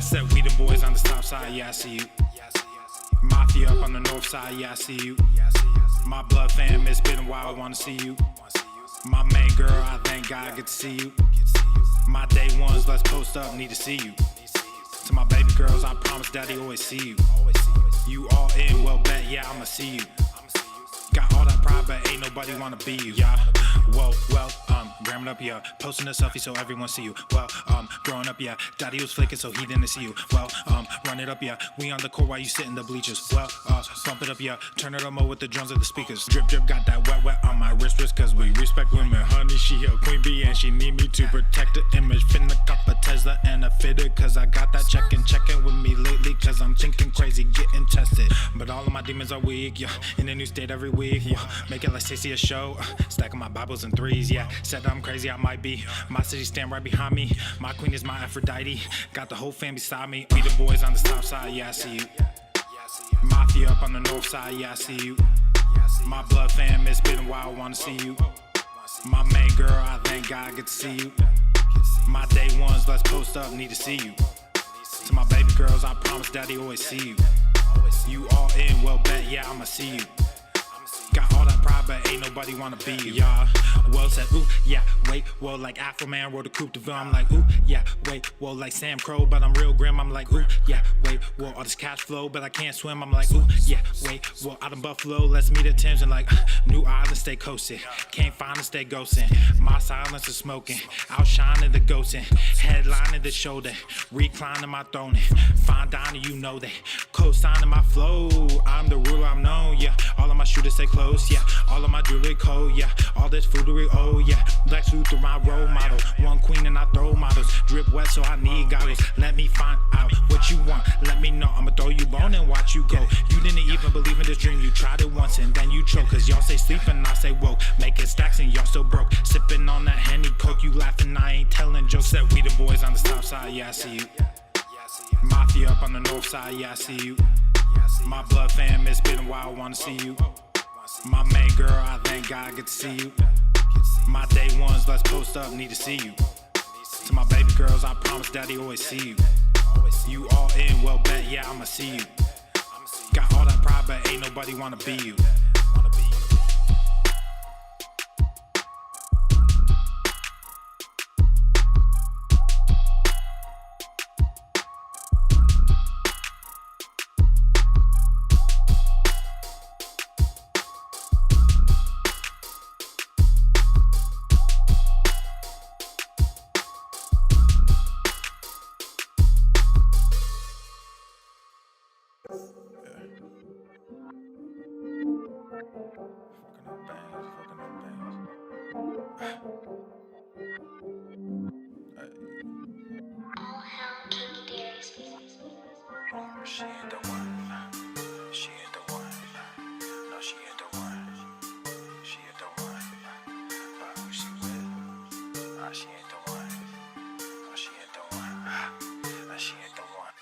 Said we the boys on the south side, yeah, I see you. Mafia up on the north side, yeah, I see you. My blood fam, it's been a while, I wanna see you. My main girl, I thank God I get to see you. My day ones, let's post up, need to see you. To my baby girls, I promise daddy always see you. You all in, well bet, yeah, I'ma see you. Got all that pride, but ain't nobody wanna be you. Yeah, well, gramming up, yeah. Posting a selfie so everyone see you. Well, growing up, yeah. Daddy was flicking so he didn't see you. Well, run it up, yeah. We on the court while you sit in the bleachers. Well, bump it up, yeah. Turn it up more with the drums and the speakers. Drip, drip, got that wet on my wrist, cause we respect women. Honey, she a queen bee and she need me to protect the image. Finna cop a Tesla and a fitter, cause I got that checking with me lately, cause I'm thinking crazy, getting tested. But all of my demons are weak, yeah. In a new state every week, yeah. Make it like Stacey a show. Stacking my Bibles in threes, yeah. Said I'm crazy, I might be. My city stand right behind me. My queen is my Aphrodite. Got the whole fam beside me. We the boys on the south side, yeah, I see you. Mafia up on the north side, yeah, I see you. My blood fam, it's been a while, I wanna see you. My main girl, I thank God I get to see you. My day ones, let's post up, need to see you. To my baby girls, I promise daddy always see you. You all in, well bet, yeah, I'ma see you. Got all that pride, but ain't nobody wanna be you. Yeah, well said, ooh, yeah, wait, well, like Afro Man wrote a coupe de ville, I'm like, ooh, yeah, wait, well, like Sam Crow, but I'm real grim, I'm like, ooh, yeah, wait, well, all this cash flow, but I can't swim, I'm like, ooh, yeah, wait, well, out in Buffalo, let's meet at Tim's and like, New Island, stay coasting, can't find and stay ghosting, my silence is smoking, outshining the ghosting, headlining the shoulder, reclining my throne, fine dining, you know that, co-signing my flow, I'm the ruler, I'm known, yeah, all of my shooters stay close, yeah, all of my jewelry cold, yeah, all this foodery, oh yeah, Lex Luthor my role model, one queen and I throw models, drip wet so I need goggles, let me find out what you want, let me know, I'ma throw you bone and watch you go, you didn't even believe in this dream, you tried it once and then you choke, cause y'all say sleep and I say woke, making stacks and y'all still broke, sipping on that Henny Coke, you laughing, I ain't telling jokes, said we the boys on the south side, yeah I see you, Mafia up on the north side, yeah I see you, my blood fam, it's been a while, I wanna see you. My main girl, I thank God I get to see you. My day ones, let's post up, need to see you. To my baby girls, I promise daddy always see you. You all in, well bet, yeah, I'ma see you. Got all that pride, but ain't nobody wanna be you. She ain't the one. She ain't the one. No, she ain't the one. She ain't the one. But who she with? Nah, she ain't the one. No, she ain't the one. Nah, she ain't the one.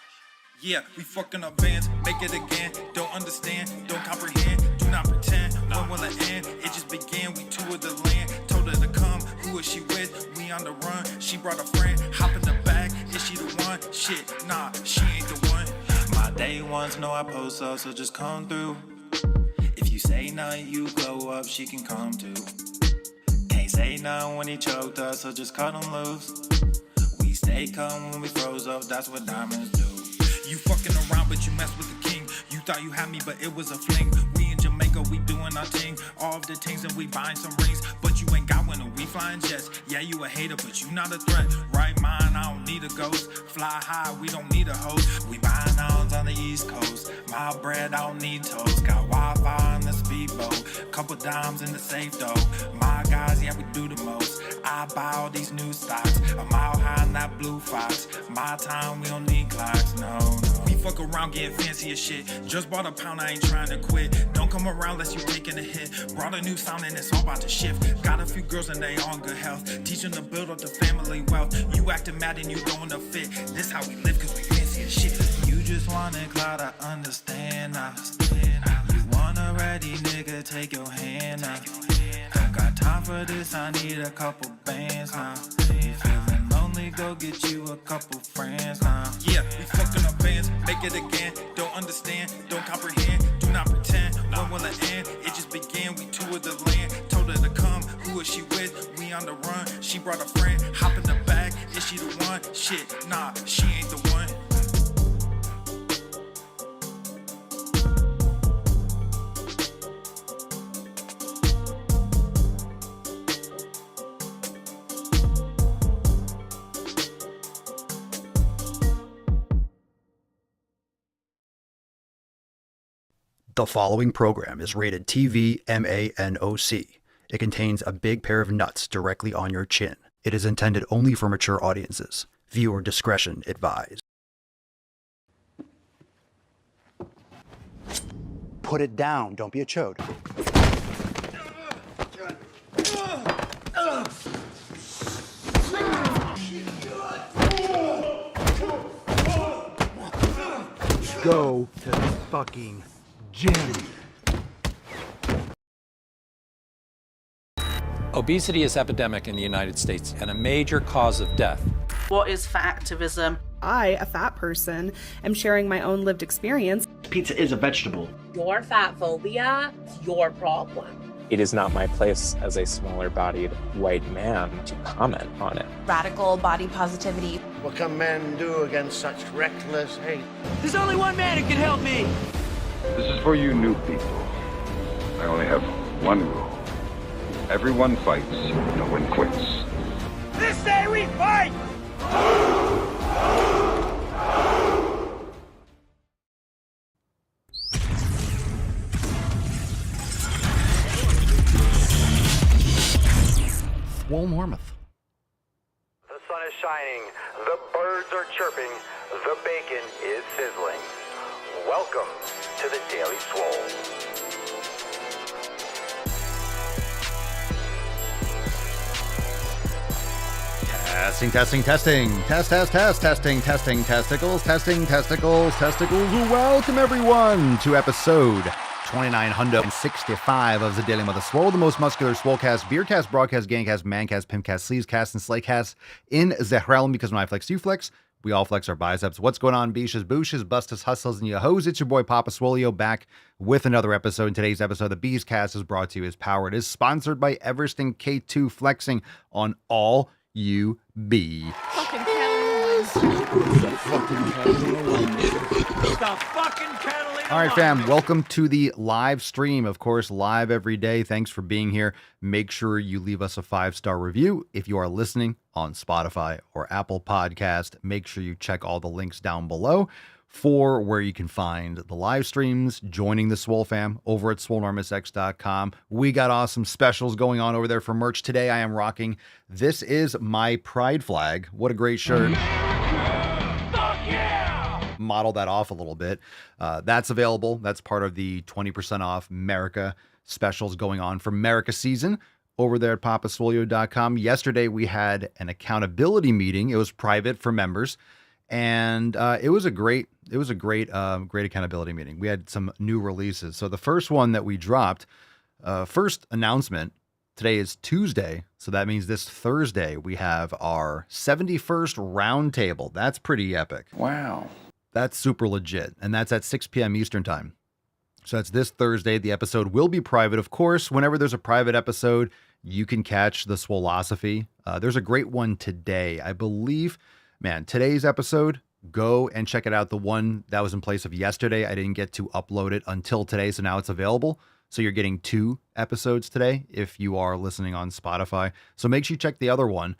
Yeah, we fucking up bands, make it again. Don't understand, don't comprehend, do not pretend. When will it end? It just began. We toured the land, told her to come. Who is she with? We on the run. She brought a friend, hop in the back. Is she the one? Shit, nah, she ain't the one. My day ones know I post up, so just come through. If you say nothing, you glow up, she can come too. Can't say nothing when he choked us, so just cut him loose. We stay calm when we froze up, that's what diamonds do. You fucking around, but you mess with the king. You thought you had me, but it was a fling. We in Jamaica, we doing our thing. All of the things and we buying some rings. But you ain't got one and we flying jets. Yeah, you a hater, but you not a threat. Right mind, I don't need a ghost. Fly high, we don't need a host. We buying ounds on the East Coast. My bread, I don't need toast. Got Wi-Fi on the speedboat. Couple dimes in the safe though. My guys, yeah, we do the most. I buy all these new stocks. A mile high in that blue fox. My time, we don't need clocks, no. We fuck around getting fancy as shit. Just bought a pound, I ain't trying to quit. Don't come around unless you taking a hit. Brought a new sound and it's all about to shift. Got a few girls and they on good health. Teaching to build up the family wealth. You acting mad and you going to fit. This how we live cause we fancy as shit. You just want a cloud, I understand now. You want a ready nigga, take your hand now. Don't got time for this, I need a couple bands now. You feeling lonely me go get you a couple friends now. Yeah, we fucking up bands, make it again. Don't understand, don't comprehend, do not pretend. When will it end? It just began. We toured the land, told her to come. Who is she with? We on the run. She brought a friend, hop in the back. Is she the one? Shit, nah, she ain't the one. The following program is rated TV MANOC. It contains a big pair of nuts directly on your chin. It is intended only for mature audiences. Viewer discretion advised. Put it down. Don't be a chode. Go to the fucking gym. Obesity is epidemic in the United States and a major cause of death. What is fat activism? I, a fat person, am sharing my own lived experience. Pizza is a vegetable. Your fat phobia is your problem. It is not my place as a smaller-bodied white man to comment on it. Radical body positivity. What can men do against such reckless hate? There's only one man who can help me. This is for you new people. I only have one rule. Everyone fights, no one quits. This day we fight! Swole Normuth. The sun is shining, the birds are chirping, the bacon is sizzling. Welcome to the Daily Swole. Testing. Testing, testicles. Welcome everyone to episode 2965 of the Daily Mother Swole, the most muscular swolecast, beercast, broadcast, gangcast, mancast, pimpcast, sleazecast, and slaycast in the realm, because when I flex, you flex. We all flex our biceps. What's going on, beaches, booshes, bustas, hustles, and yo-hos? It's your boy, Papa Swolio, back with another episode. In today's episode, the Bees Cast is brought to you as Power. It is sponsored by Eversting K2, flexing on all you be. Fucking All right, fam, welcome to the live stream. Of course, live every day. Thanks for being here. Make sure you leave us a 5-star review. If you are listening on Spotify or Apple Podcast, make sure you check all the links down below for where you can find the live streams, joining the Swole fam over at swolenormousx.com. We got awesome specials going on over there for merch. Today I am rocking, this is my pride flag. What a great shirt. Model that off a little bit. That's available. That's part of the 20% off America specials going on for America season over there at papaswolio.com. Yesterday we had an accountability meeting. It was private for members, and it was a great accountability meeting. We had some new releases. So the first one that we dropped, first announcement, today is Tuesday, so that means this Thursday we have our 71st roundtable. That's pretty epic. Wow. That's super legit, and that's at 6 p.m. Eastern time. So that's this Thursday. The episode will be private. Of course, whenever there's a private episode, you can catch the Swolosophy. There's a great one today. I believe, man, today's episode, go and check it out. The one that was in place of yesterday, I didn't get to upload it until today, so now it's available. So you're getting 2 episodes today if you are listening on Spotify. So make sure you check the other one.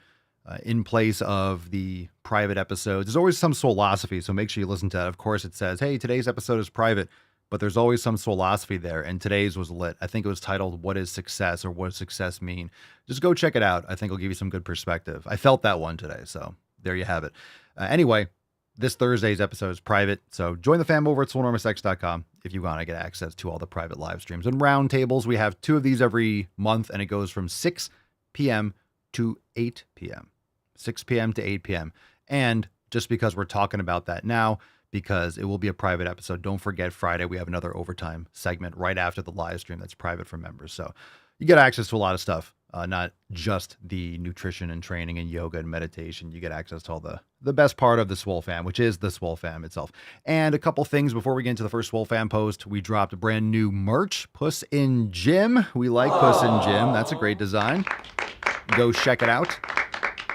In place of the private episodes. There's always some Swolosophy, so make sure you listen to that. Of course, it says, hey, today's episode is private, but there's always some Swolosophy there, and today's was lit. I think it was titled, What is Success, or What does Success Mean? Just go check it out. I think it'll give you some good perspective. I felt that one today, so there you have it. Anyway, this Thursday's episode is private, so join the fam over at swolenormousx.com if you want to get access to all the private live streams and roundtables. We have 2 of these every month, and it goes from 6 p.m. to 8 p.m. 6 p.m. to 8 p.m. And just because we're talking about that now, because it will be a private episode, don't forget Friday we have another overtime segment right after the live stream that's private for members. So you get access to a lot of stuff not just the nutrition and training and yoga and meditation. You get access to all the best part of the Swole Fam, which is the Swole Fam itself. And a couple things before we get into the first Swole Fam post. We dropped a brand new merch, Puss in Gym. We like Puss in Gym. That's a great design. Go check it out.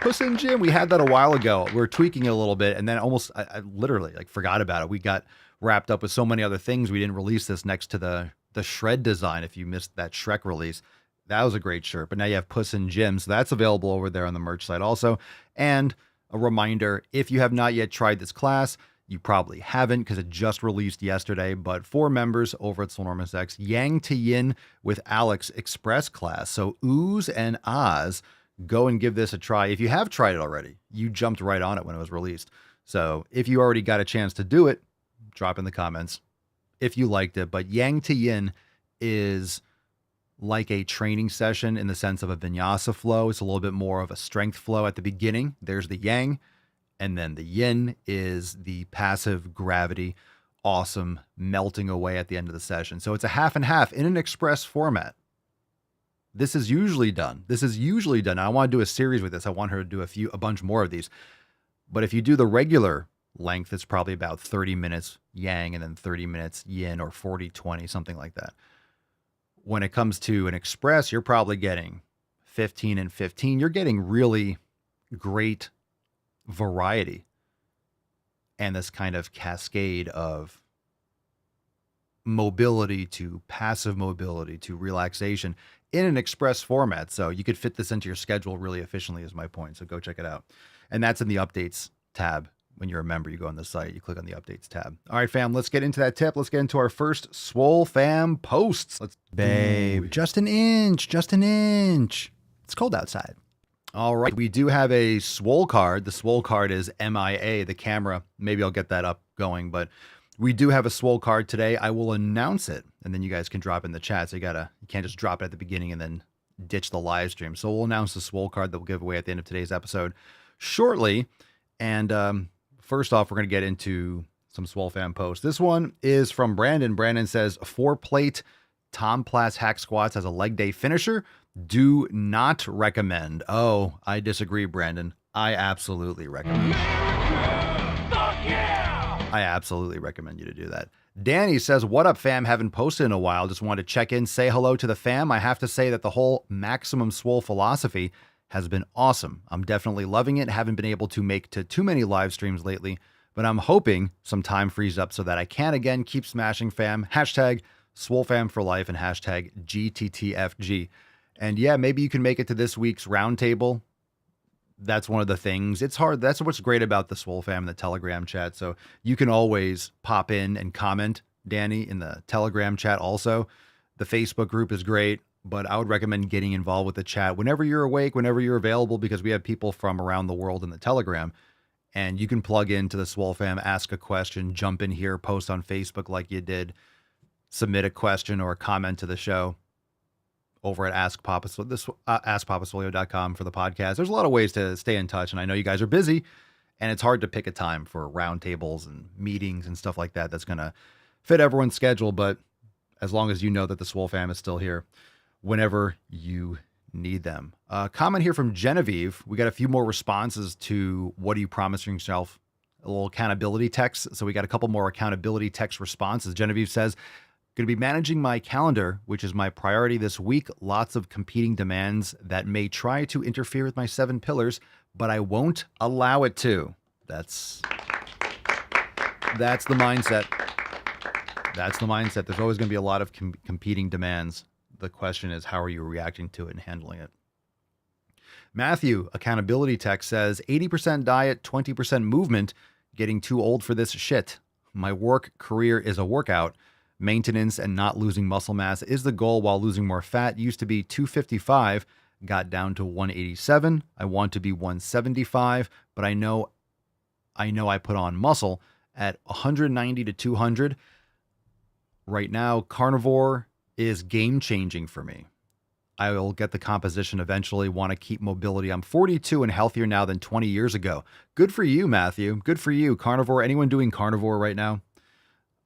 Puss in Gym. We had that a while ago. We were tweaking it a little bit, and then I literally forgot about it. We got wrapped up with so many other things. We didn't release this next to the Shred design. If you missed that Shrek release, that was a great shirt. But now you have Puss in Gym, so that's available over there on the merch site also. And a reminder, if you have not yet tried this class, you probably haven't because it just released yesterday. But for members over at Swolenormous X, Yang to Yin with Alex Express class. So oohs and ahs. Go and give this a try. If you have tried it already, you jumped right on it when it was released. So if you already got a chance to do it, drop in the comments if you liked it. But Yang to Yin is like a training session in the sense of a vinyasa flow. It's a little bit more of a strength flow at the beginning. There's the Yang, and then the Yin is the passive gravity, awesome melting away at the end of the session. So it's a half and half in an express format. This is usually done. I want to do a series with this. I want her to do a bunch more of these. But if you do the regular length, it's probably about 30 minutes Yang and then 30 minutes Yin, or 40-20, something like that. When it comes to an express, you're probably getting 15 and 15. You're getting really great variety and this kind of cascade of mobility to passive mobility to relaxation in an express format. So you could fit this into your schedule really efficiently is my point. So go check it out. And that's in the updates tab. When you're a member, you go on the site, you click on the updates tab. All right, fam, let's get into that tip. Let's get into our first Swole Fam posts. Babe, just an inch. It's cold outside. All right, we do have a Swole card. The Swole card is MIA, the camera. Maybe I'll get that up going, but we do have a Swole card today. I will announce it, and then you guys can drop in the chat. So you can't just drop it at the beginning and then ditch the live stream. So we'll announce the Swole card that we'll give away at the end of today's episode shortly. And first off, we're going to get into some Swole Fam posts. This one is from Brandon. Brandon says, 4-plate Tom Platz hack squats as a leg day finisher. Do not recommend. Oh, I disagree, Brandon. I absolutely recommend. I absolutely recommend you to do that. Danny says, what up, fam? Haven't posted in a while. Just wanted to check in, say hello to the fam. I have to say that the whole Maximum Swole philosophy has been awesome. I'm definitely loving it. Haven't been able to make to too many live streams lately, but I'm hoping some time frees up so that I can again keep smashing, fam. Hashtag SwoleFam for life and hashtag GTTFG. And yeah, maybe you can make it to this week's roundtable. That's one of the things. It's hard. That's what's great about the Swole Fam and the Telegram chat. So you can always pop in and comment, Danny, in the Telegram chat also. The Facebook group is great, but I would recommend getting involved with the chat whenever you're awake, whenever you're available, because we have people from around the world in the Telegram. And you can plug into the Swole Fam, ask a question, jump in here, post on Facebook like you did, submit a question or a comment to the show over at askpapaswolio.com for the podcast. There's a lot of ways to stay in touch, and I know you guys are busy, and it's hard to pick a time for roundtables and meetings and stuff like that that's going to fit everyone's schedule, but as long as you know that the Swole Fam is still here whenever you need them. Comment here from Genevieve. We got a few more responses to what are you promising yourself? A little accountability text. So we got a couple more accountability text responses. Genevieve says, going to be managing my calendar, which is my priority this week. Lots of competing demands that may try to interfere with my 7 pillars, but I won't allow it to. That's the mindset. That's the mindset. There's always going to be a lot of competing demands. The question is, how are you reacting to it and handling it? Matthew, accountability text, says 80% diet, 20% movement. Getting too old for this shit. My work career is a workout. Maintenance and not losing muscle mass is the goal while losing more fat. Used to be 255, got down to 187. I want to be 175, but I know I put on muscle at 190 to 200. Right now, carnivore is game changing for me. I will get the composition eventually, want to keep mobility. I'm 42 and healthier now than 20 years ago. Good for you, Matthew. Good for you. Carnivore, anyone doing carnivore right now?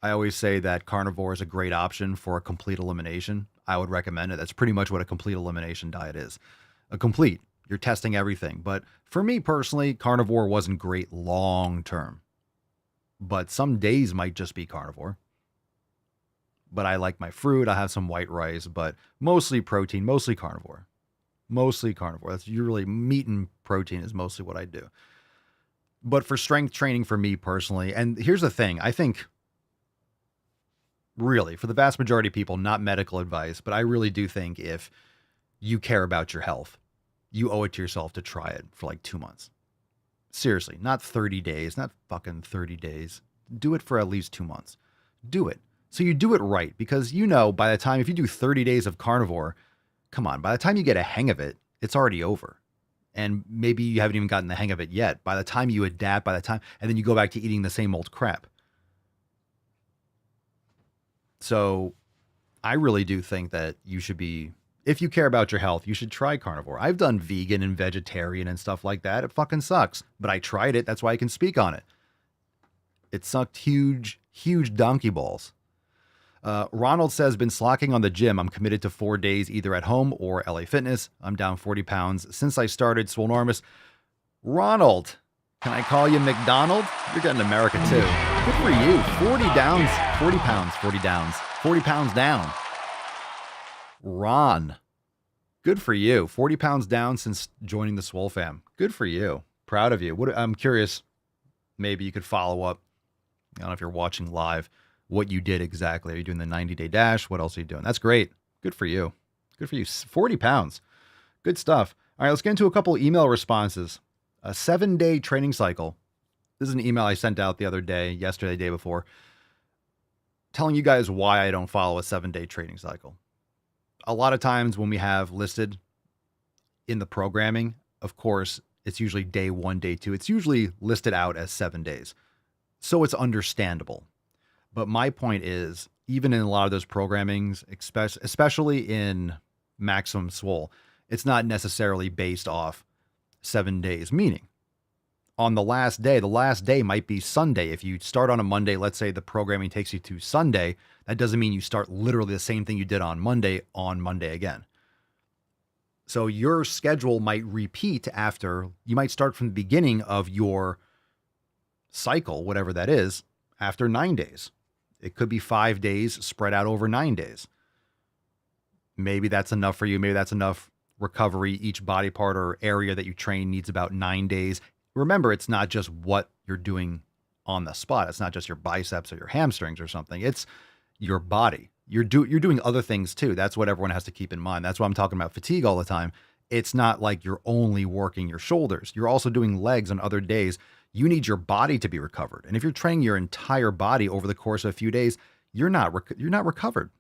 I always say that carnivore is a great option for a complete elimination. I would recommend it. That's pretty much what a complete elimination diet is. A complete. You're testing everything. But for me personally, carnivore wasn't great long term. But some days might just be carnivore. But I like my fruit. I have some white rice, but mostly protein, mostly carnivore. Mostly carnivore. That's usually meat and protein is mostly what I do. But for strength training for me personally, and here's the thing, I think really for the vast majority of people, not medical advice, but I really do think if you care about your health, you owe it to yourself to try it for like 2 months. Seriously, not 30 days, not fucking 30 days. Do it for at least 2 months. Do it. So you do it right, because you know by the time, if you do 30 days of carnivore, come on, by the time you get a hang of it, it's already over. And maybe you haven't even gotten the hang of it yet. By the time you adapt, and then you go back to eating the same old crap. So I really do think that you should be, if you care about your health, you should try carnivore. I've done vegan and vegetarian and stuff like that. It fucking sucks, but I tried it. That's why I can speak on it. It sucked huge, huge donkey balls. Ronald says, been slacking on the gym. I'm committed to 4 days, either at home or LA Fitness. I'm down 40 pounds since I started Swolenormous. Ronald, can I call you McDonald? You're getting America too. Good for you. 40 downs, 40 pounds, 40 downs, 40 pounds down. Ron, good for you. 40 pounds down since joining the Swole fam. Good for you. Proud of you. I'm curious, maybe you could follow up. I don't know if you're watching live, what you did exactly. Are you doing the 90-day dash? What else are you doing? That's great. Good for you. Good for you. 40 pounds. Good stuff. All right, let's get into a couple email responses. A 7-day training cycle. This is an email I sent out the other day, yesterday, the day before, telling you guys why I don't follow a 7-day training cycle. A lot of times when we have listed in the programming, of course, it's usually day 1, day 2. It's usually listed out as 7 days. So it's understandable. But my point is, even in a lot of those programmings, especially in Maximum Swole, it's not necessarily based off 7 days. Meaning, on the last day might be Sunday. If you start on a Monday, let's say the programming takes you to Sunday, that doesn't mean you start literally the same thing you did on Monday again. So your schedule might repeat after, you might start from the beginning of your cycle, whatever that is, after 9 days. It could be 5 days spread out over 9 days. Maybe that's enough for you. Maybe that's enough recovery. Each body part or area that you train needs about 9 days. Remember, it's not just what you're doing on the spot. It's not just your biceps or your hamstrings or something. It's your body. You're doing other things too. That's what everyone has to keep in mind. That's why I'm talking about fatigue all the time. It's not like you're only working your shoulders. You're also doing legs on other days. You need your body to be recovered. And if you're training your entire body over the course of a few days, you're not recovered.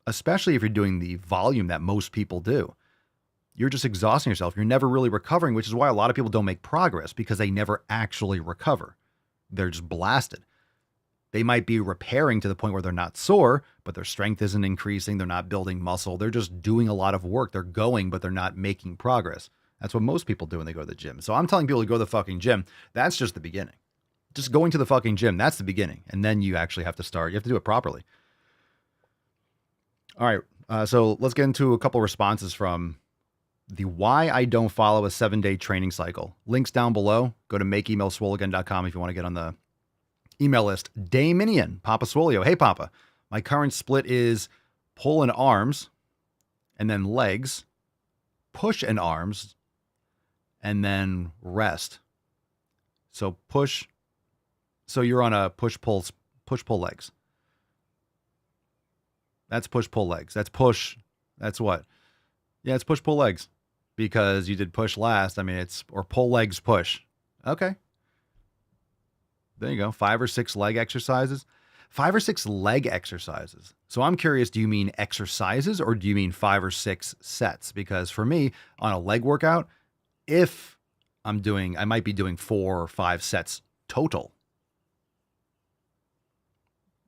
Especially if you're doing the volume that most people do. You're just exhausting yourself. You're never really recovering, which is why a lot of people don't make progress, because they never actually recover. They're just blasted. They might be repairing to the point where they're not sore, but their strength isn't increasing. They're not building muscle. They're just doing a lot of work. They're going, but they're not making progress. That's what most people do when they go to the gym. So I'm telling people to go to the fucking gym. That's just the beginning. Just going to the fucking gym, that's the beginning. And then you actually have to start. You have to do it properly. All right. So let's get into a couple responses from the why I don't follow a 7-day training cycle. Links down below. Go to makeemailswoleagain.com if you want to get on the email list. Daminian, Papa Swolio. Hey, Papa. My current split is pull and arms, and then legs, push and arms, and then rest. So push. So you're on a push pull legs. That's push pull legs. That's push. That's what? Yeah, it's push pull legs, because you did push last. I mean, or pull legs push. Okay. There you go. 5 or 6 leg exercises. 5 or 6 leg exercises. So I'm curious, do you mean exercises or do you mean 5 or 6 sets? Because for me, on a leg workout, if I might be doing 4 or 5 sets total.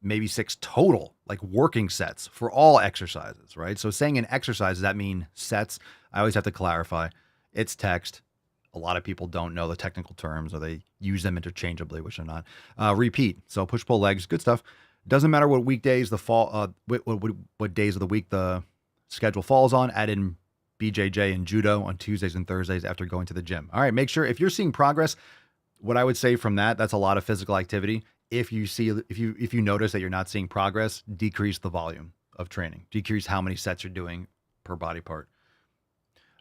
Maybe 6 total, like working sets for all exercises, right? So saying an exercise, does that mean sets? I always have to clarify. It's text. A lot of people don't know the technical terms, or they use them interchangeably, which are not. Repeat. So push, pull, legs, good stuff. Doesn't matter what weekdays what days of the week the schedule falls on. Add in BJJ and judo on Tuesdays and Thursdays after going to the gym. All right, make sure if you're seeing progress, what I would say from that's a lot of physical activity. If you notice that you're not seeing progress, decrease the volume of training. Decrease how many sets you're doing per body part.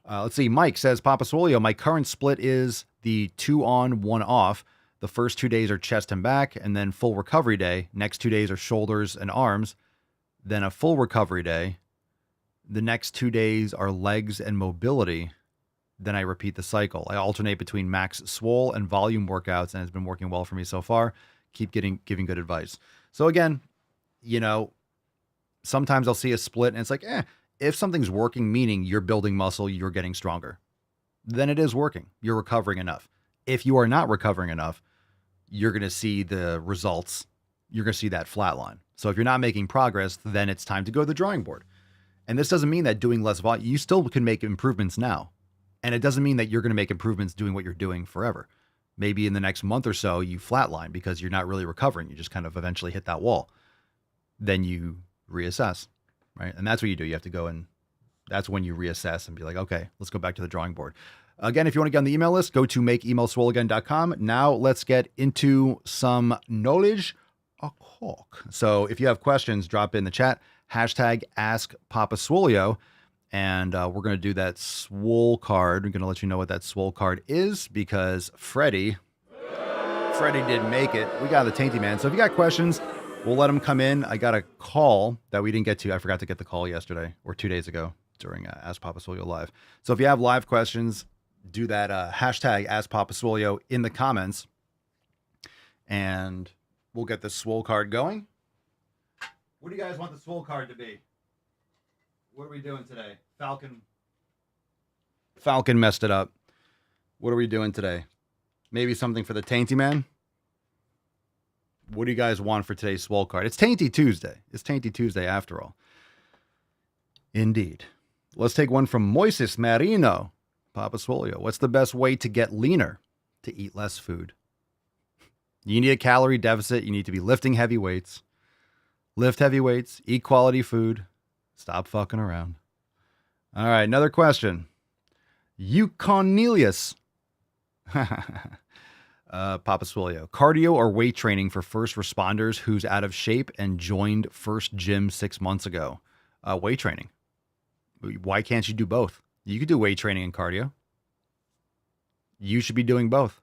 Let's see. Mike says, Papa Swolio, my current split is the 2 on, 1 off. The first 2 days are chest and back, and then full recovery day. Next 2 days are shoulders and arms, then a full recovery day. The next 2 days are legs and mobility. Then I repeat the cycle. I alternate between max swole and volume workouts, and it's been working well for me so far. Keep giving good advice. So again, sometimes I'll see a split and it's like, if something's working, meaning you're building muscle, you're getting stronger, then it is working. You're recovering enough. If you are not recovering enough, you're going to see the results. You're going to see that flat line. So if you're not making progress, then it's time to go to the drawing board. And this doesn't mean that doing less volume, you still can make improvements now. And it doesn't mean that you're going to make improvements doing what you're doing forever. Maybe in the next month or so, you flatline because you're not really recovering. You just kind of eventually hit that wall. Then you reassess, right? And that's what you do. You have to go and that's when you reassess and be like, okay, let's go back to the drawing board. Again, if you want to get on the email list, go to makeemailswoleagain.com. Now let's get into some knowledge o'clock. So if you have questions, drop in the chat, hashtag Ask Papa Swolio. And we're going to do that swole card. We're going to let you know what that swole card is because Freddie did make it. We got the Tainty Man. So if you got questions, we'll let him come in. I got a call that we didn't get to. I forgot to get the call yesterday or 2 days ago during Ask Papa Swolio Live. So if you have live questions, do that hashtag Ask Papa Swolio in the comments. And we'll get the swole card going. What do you guys want the swole card to be? What are we doing today? Falcon messed it up. What are we doing today? Maybe something for the Tainty Man? What do you guys want for today's swole card? It's Tainty Tuesday. It's Tainty Tuesday after all. Indeed. Let's take one from Moises Marino. Papa Swolio. What's the best way to get leaner? To eat less food. You need a calorie deficit. You need to be lifting heavy weights. Lift heavy weights. Eat quality food. Stop fucking around. All right, another question. Cornelius. Papa Swolio. Cardio or weight training for first responders who's out of shape and joined first gym 6 months ago? Weight training. Why can't you do both? You could do weight training and cardio. You should be doing both.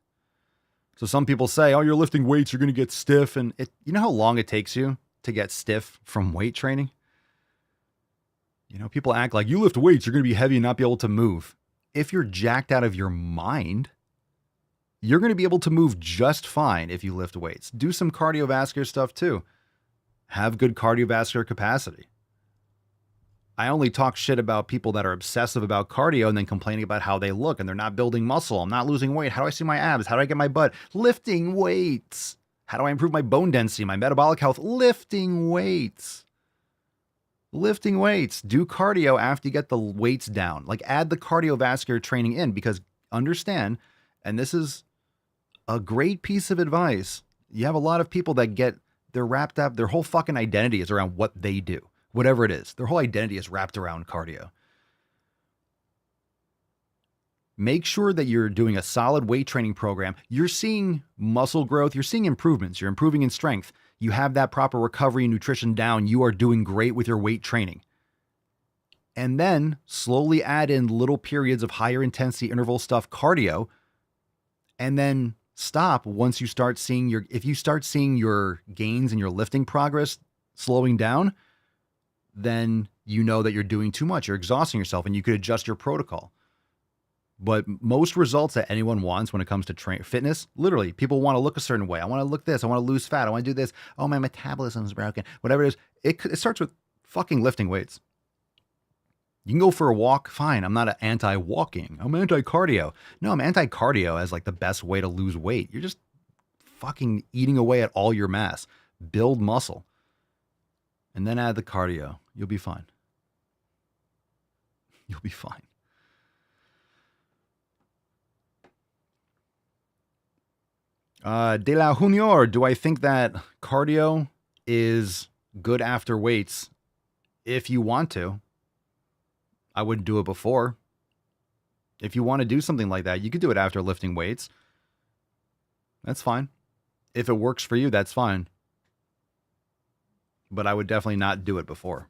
So some people say, oh, you're lifting weights, you're going to get stiff. And you know how long it takes you to get stiff from weight training? People act like you lift weights, you're going to be heavy and not be able to move. If you're jacked out of your mind, you're going to be able to move just fine if you lift weights. Do some cardiovascular stuff too. Have good cardiovascular capacity. I only talk shit about people that are obsessive about cardio and then complaining about how they look and they're not building muscle. I'm not losing weight. How do I see my abs? How do I get my butt? Lifting weights. How do I improve my bone density, my metabolic health? Lifting weights. Lifting weights. Do cardio after you get the weights down. Like add the cardiovascular training in because understand, and this is a great piece of advice. You have a lot of people that they're wrapped up. Their whole fucking identity is around what they do. Whatever it is. Their whole identity is wrapped around cardio. Make sure that you're doing a solid weight training program. You're seeing muscle growth. You're seeing improvements. You're improving in strength. You have that proper recovery and nutrition down. You are doing great with your weight training. And then slowly add in little periods of higher intensity interval stuff, cardio, and then stop once you start seeing if you start seeing your gains and your lifting progress slowing down, then you know that you're doing too much. You're exhausting yourself and you could adjust your protocol. But most results that anyone wants when it comes to fitness, literally, people want to look a certain way. I want to look this. I want to lose fat. I want to do this. Oh, my metabolism is broken. Whatever it is, it starts with fucking lifting weights. You can go for a walk. Fine. I'm not anti-walking. I'm anti-cardio. No, I'm anti-cardio as like the best way to lose weight. You're just fucking eating away at all your mass. Build muscle. And then add the cardio. You'll be fine. You'll be fine. De La Junior, do I think that cardio is good after weights if you want to. I wouldn't do it before. If you want to do something like that, you could do it after lifting weights. That's fine. If it works for you, that's fine. But I would definitely not do it before.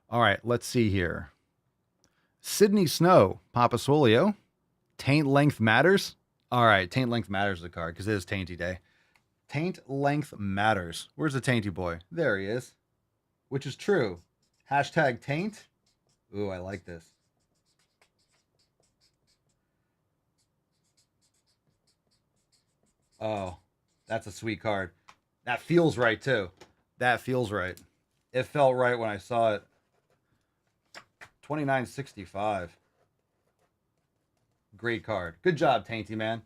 All right, let's see here. Sydney Snow, Papa Swolio. Taint length matters? All right, taint length matters is the card because it is tainty day. Taint length matters. Where's the tainty boy? There he is. Which is true. Hashtag taint. Ooh, I like this. Oh, that's a sweet card. That feels right, too. That feels right. It felt right when I saw it. 29.65. Great card. Good job, Tainty Man.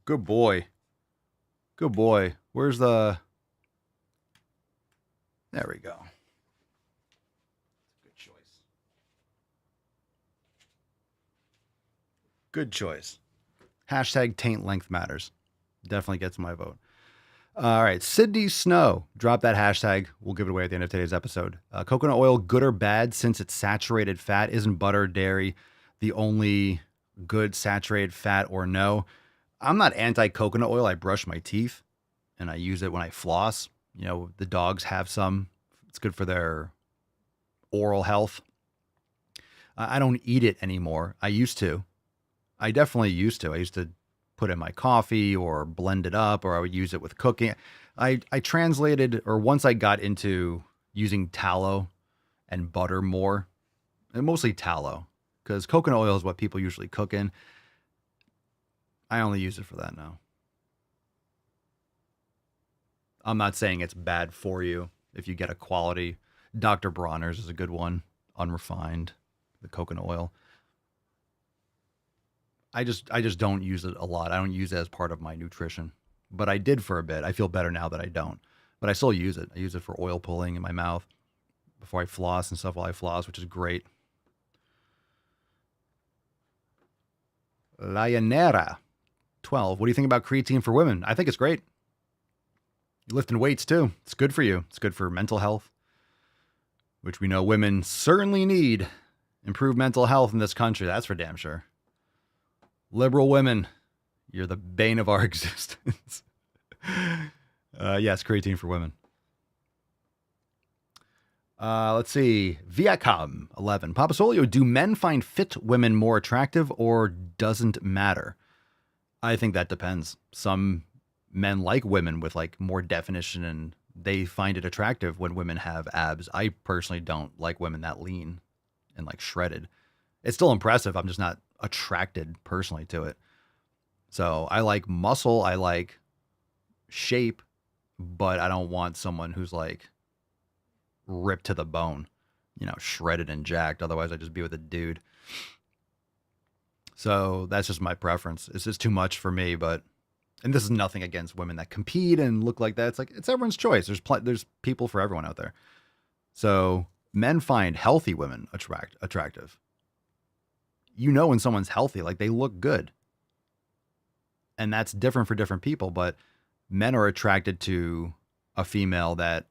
Good boy. Good boy. Where's the... There we go. Good choice. Good choice. Hashtag taint length matters. Definitely gets my vote. All right. Sydney Snow. Drop that hashtag. We'll give it away at the end of today's episode. Coconut oil, good or bad since it's saturated fat? Isn't butter or dairy the only good saturated fat or no? I'm not anti-coconut oil. I brush my teeth and I use it when I floss. You know, the dogs have some. It's good for their oral health. I don't eat it anymore. I used to. I definitely used to. I used to put in my coffee or blend it up, or I would use it with cooking. I translated, or once I got into using tallow and butter more, and mostly tallow, because coconut oil is what people usually cook in. I only use it for that now. I'm not saying it's bad for you if you get a quality. Dr. Bronner's is a good one, unrefined, the coconut oil. I just don't use it a lot. I don't use it as part of my nutrition, but I did for a bit. I feel better now that I don't, but I still use it. I use it for oil pulling in my mouth before I floss and stuff while I floss, which is great. Lionera 12. What do you think about creatine for women? I think it's great. You're lifting weights too. It's good for you. It's good for mental health, which we know women certainly need. Improved mental health in this country. That's for damn sure. Liberal women, you're the bane of our existence. Yes, creatine for women. Let's see. Viacom 11. Papa Solio, do men find fit women more attractive or doesn't matter? I think that depends. Some men like women with like more definition and they find it attractive when women have abs. I personally don't like women that lean and like shredded. It's still impressive. I'm just not attracted personally to it. So I like muscle. I like shape, but I don't want someone who's like ripped to the bone, you know, shredded and jacked. Otherwise I'd just be with a dude. So that's just my preference. It's just too much for me, but, and this is nothing against women that compete and look like that. It's like, it's everyone's choice. There's people for everyone out there. So men find healthy women attractive. You know, when someone's healthy, like they look good. And that's different for different people, but men are attracted to a female that,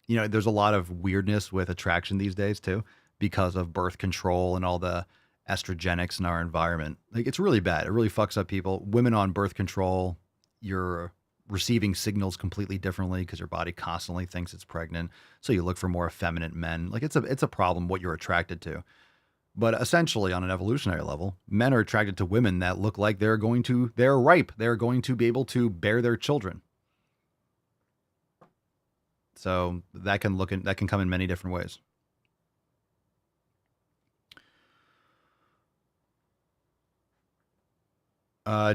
you know, there's a lot of weirdness with attraction these days too, because of birth control and all the estrogenics in our environment. Like it's really bad. It really fucks up people. Women on birth control, you're receiving signals completely differently because your body constantly thinks it's pregnant. So you look for more effeminate men. Like it's a problem what you're attracted to. But essentially on an evolutionary level, men are attracted to women that look like they're ripe. They're going to be able to bear their children. So that can come in many different ways.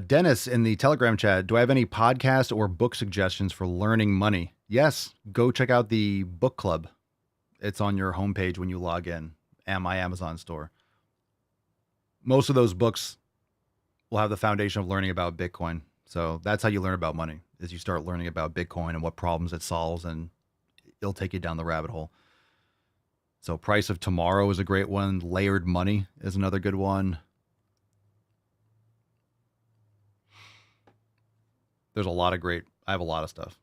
Dennis in the Telegram chat, do I have any podcast or book suggestions for learning money? Yes, go check out the book club. It's on your homepage when you log in and my Amazon store. Most of those books will have the foundation of learning about Bitcoin. So that's how you learn about money, is you start learning about Bitcoin and what problems it solves, and it'll take you down the rabbit hole. So Price of Tomorrow is a great one. Layered Money is another good one. There's a lot of great, I have a lot of stuff.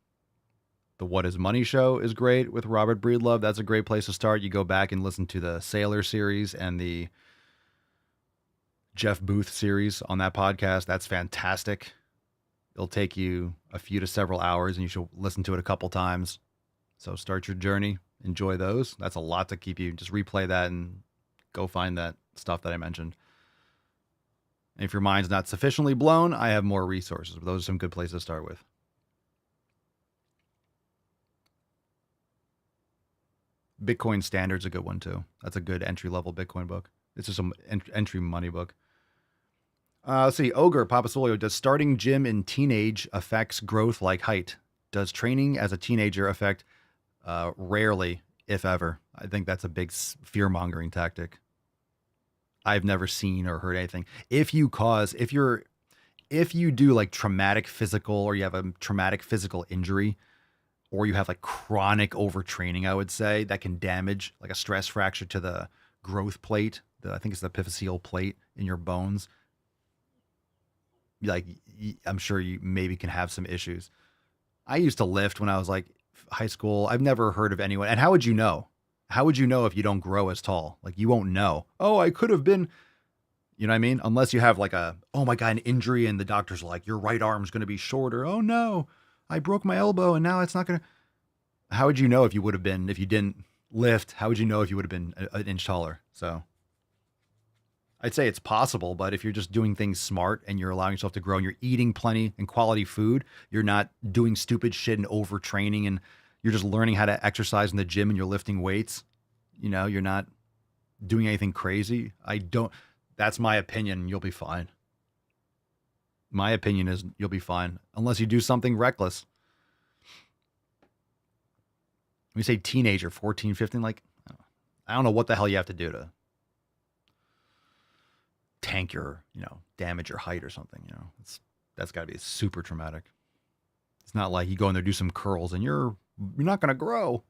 The What Is Money show is great with Robert Breedlove. That's a great place to start. You go back and listen to the Sailor series and the Jeff Booth series on that podcast. That's fantastic. It'll take you a few to several hours and you should listen to it a couple times. So start your journey. Enjoy those. That's a lot to keep you. Just replay that and go find that stuff that I mentioned. And if your mind's not sufficiently blown, I have more resources. But those are some good places to start with. Bitcoin Standard's a good one too. That's a good entry-level Bitcoin book. It's just some entry money book. Let's see. Ogre Papasolio, does starting gym in teenage affects growth like height? Does training as a teenager affect? Rarely, if ever. I think that's a big fear-mongering tactic. I've never seen or heard anything. If you do like traumatic physical, or you have a traumatic physical injury, or you have like chronic overtraining, I would say, that can damage like a stress fracture to the growth plate. I think it's the epiphyseal plate in your bones. Like, I'm sure you maybe can have some issues. I used to lift when I was like high school. I've never heard of anyone. And how would you know? How would you know if you don't grow as tall? Like, you won't know. Oh, I could have been, you know what I mean? Unless you have like an injury and the doctor's like, your right arm's going to be shorter. Oh no, I broke my elbow and now it's not going to. How would you know if you would have been, if you didn't lift? How would you know if you would have been an inch taller? So I'd say it's possible, but if you're just doing things smart and you're allowing yourself to grow and you're eating plenty and quality food, you're not doing stupid shit and overtraining, and you're just learning how to exercise in the gym and you're lifting weights, you know, you're not doing anything crazy. That's my opinion. You'll be fine. My opinion is you'll be fine unless you do something reckless. When you say teenager, 14, 15, like, I don't know what the hell you have to do to tank your, damage your height or something, that's got to be super traumatic. It's not like you go in there, do some curls and you're not going to grow.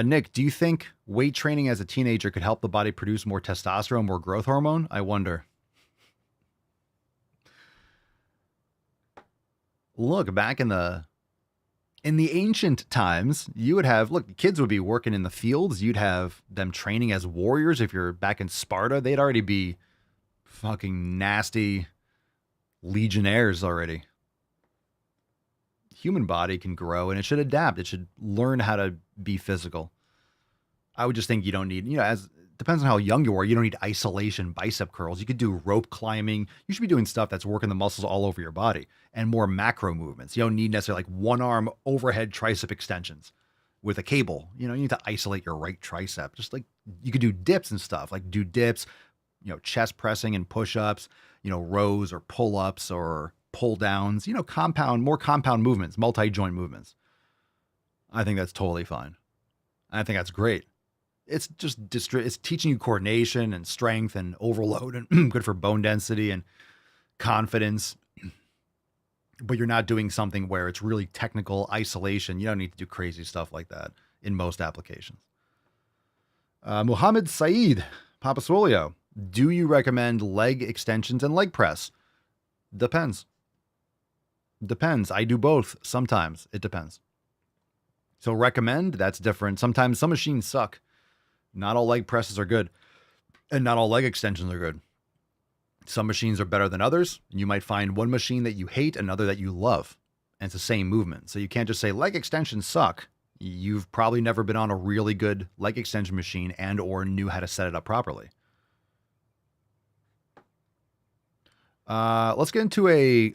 Nick, do you think weight training as a teenager could help the body produce more testosterone, more growth hormone? I wonder. Look, back in the ancient times, you would have, kids would be working in the fields. You'd have them training as warriors. If you're back in Sparta, they'd already be fucking nasty legionnaires already. Human body can grow and it should adapt. It should learn how to be physical. I would just think you don't need, depends on how young you are. You don't need isolation bicep curls. You could do rope climbing. You should be doing stuff that's working the muscles all over your body and more macro movements. You don't need necessarily like one arm overhead tricep extensions with a cable. You need to isolate your right tricep. Just like you could do dips and stuff, like do dips, chest pressing and push-ups, rows or pull-ups or pull downs, more compound movements, multi-joint movements. I think that's totally fine. I think that's great. It's just it's teaching you coordination and strength and overload and good for bone density and confidence. But you're not doing something where it's really technical isolation. You don't need to do crazy stuff like that in most applications. Muhammad Saeed, Papasolio, do you recommend leg extensions and leg press? Depends. I do both. Sometimes it depends. So recommend, that's different. Sometimes some machines suck. Not all leg presses are good, and not all leg extensions are good. Some machines are better than others. You might find one machine that you hate, another that you love, and it's the same movement. So you can't just say leg extensions suck. You've probably never been on a really good leg extension machine and or knew how to set it up properly. Let's get into a